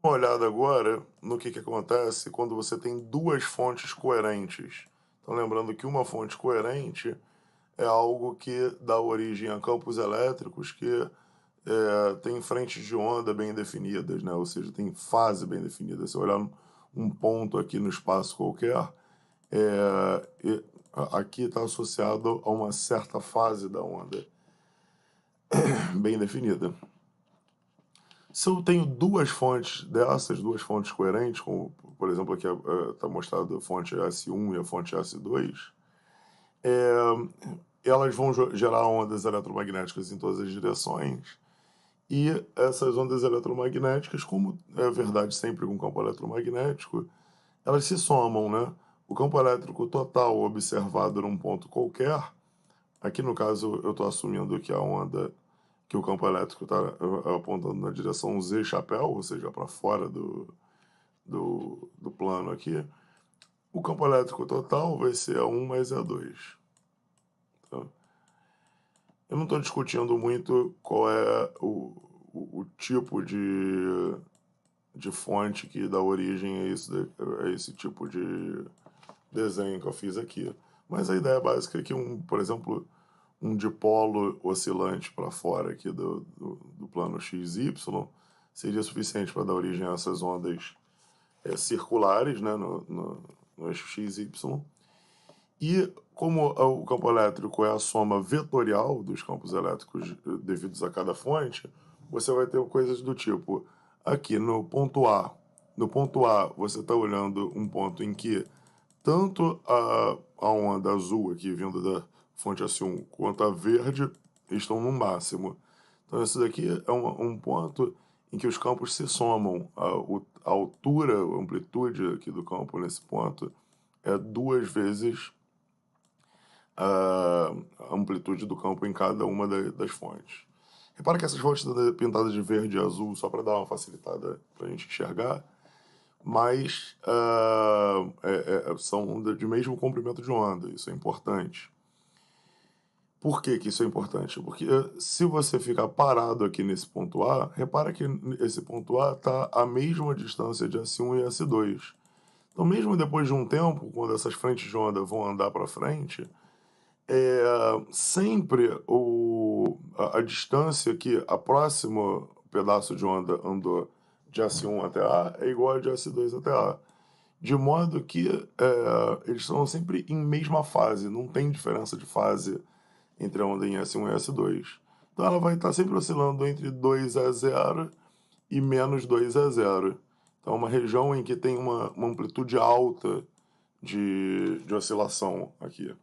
uma olhada agora no que acontece quando você tem duas fontes coerentes. Então, lembrando que uma fonte coerente é algo que dá origem a campos elétricos que tem frentes de onda bem definidas, né? Ou seja, tem fase bem definida. Se eu olhar um ponto aqui no espaço qualquer, aqui está associado a uma certa fase da onda bem definida. Se eu tenho duas fontes dessas, duas fontes coerentes, como por exemplo aqui está mostrado a fonte S1 e a fonte S2, elas vão gerar ondas eletromagnéticas em todas as direções, e essas ondas eletromagnéticas, como é verdade sempre com o campo eletromagnético, elas se somam, né? O campo elétrico total observado num ponto qualquer, aqui no caso eu estou assumindo que a onda, que o campo elétrico está apontando na direção Z chapéu, ou seja, para fora do plano aqui, o campo elétrico total vai ser A1 mais A2. Tá? Eu não estou discutindo muito qual é o tipo de fonte que dá origem a esse tipo de desenho que eu fiz aqui. Mas a ideia básica é que, por exemplo, um dipolo oscilante para fora aqui do plano XY seria suficiente para dar origem a essas ondas circulares, né, no eixo XY. E como o campo elétrico é a soma vetorial dos campos elétricos devidos a cada fonte, você vai ter coisas do tipo, aqui no ponto A. No ponto A, você está olhando um ponto em que tanto a onda azul aqui vindo da fonte S1 quanto a verde estão no máximo. Então esse daqui é um ponto em que os campos se somam. A altura, a amplitude aqui do campo nesse ponto é duas vezes a amplitude do campo em cada uma das fontes. Repara que essas fontes estão pintadas de verde e azul só para dar uma facilitada para a gente enxergar, mas são de mesmo comprimento de onda, isso é importante. Por que isso é importante? Porque se você ficar parado aqui nesse ponto A, repara que esse ponto A está à mesma distância de S1 e S2. Então, mesmo depois de um tempo, quando essas frentes de onda vão andar para frente, sempre a distância que a próximo pedaço de onda andou de S1 até A é igual a de S2 até A. De modo que eles estão sempre em mesma fase, não tem diferença de fase entre a onda em S1 e S2. Então ela vai estar sempre oscilando entre 2 a 0 e menos 2 a 0. Então é uma região em que tem uma amplitude alta de oscilação aqui.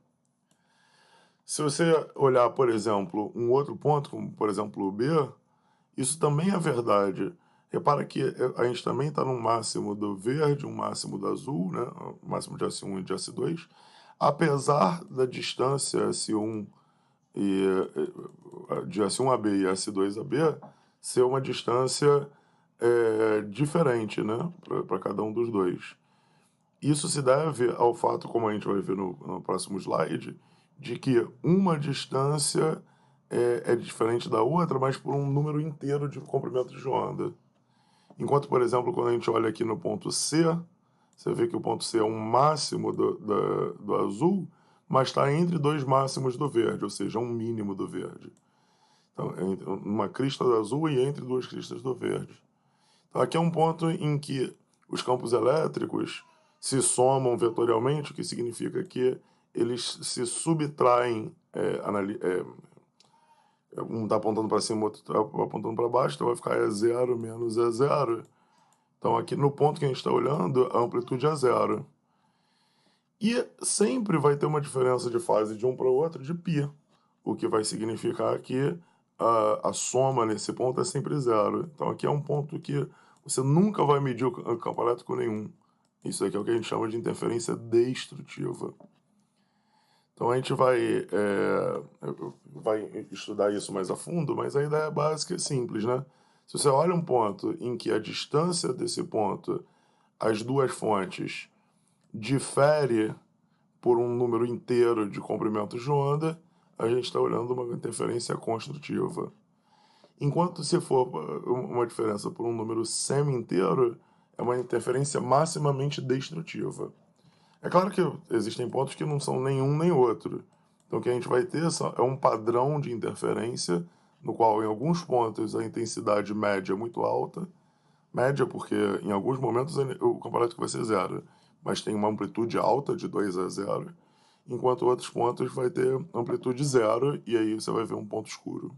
Se você olhar, por exemplo, um outro ponto, como por exemplo o B, isso também é verdade. Repara que a gente também está no máximo do verde, um máximo do azul, né? O máximo de S1 e de S2, apesar da distância S1 de S1 a B e S2 a B ser uma distância diferente, né? Para cada um dos dois. Isso se deve ao fato, como a gente vai ver no próximo slide, de que uma distância é diferente da outra, mas por um número inteiro de comprimentos de onda. Enquanto, por exemplo, quando a gente olha aqui no ponto C, você vê que o ponto C é um máximo do azul, mas está entre dois máximos do verde, ou seja, um mínimo do verde. Então, uma crista do azul e entre duas cristas do verde. Então, aqui é um ponto em que os campos elétricos se somam vetorialmente, o que significa que eles se subtraem, um está apontando para cima, o outro está apontando para baixo, então vai ficar E0 menos E0. Então aqui no ponto que a gente está olhando, a amplitude é zero. E sempre vai ter uma diferença de fase de um para o outro de π, o que vai significar que a soma nesse ponto é sempre zero. Então aqui é um ponto que você nunca vai medir o campo elétrico nenhum. Isso aqui é o que a gente chama de interferência destrutiva. Então a gente vai estudar isso mais a fundo, mas a ideia básica é simples, né? Se você olha um ponto em que a distância desse ponto, as duas fontes, difere por um número inteiro de comprimentos de onda, a gente está olhando uma interferência construtiva. Enquanto se for uma diferença por um número semi-inteiro, é uma interferência maximamente destrutiva. É claro que existem pontos que não são nenhum nem outro. Então, o que a gente vai ter é um padrão de interferência, no qual, em alguns pontos, a intensidade média é muito alta. Média, porque em alguns momentos o campo elétrico vai ser zero, mas tem uma amplitude alta de 2 a 0, enquanto outros pontos vai ter amplitude zero, e aí você vai ver um ponto escuro.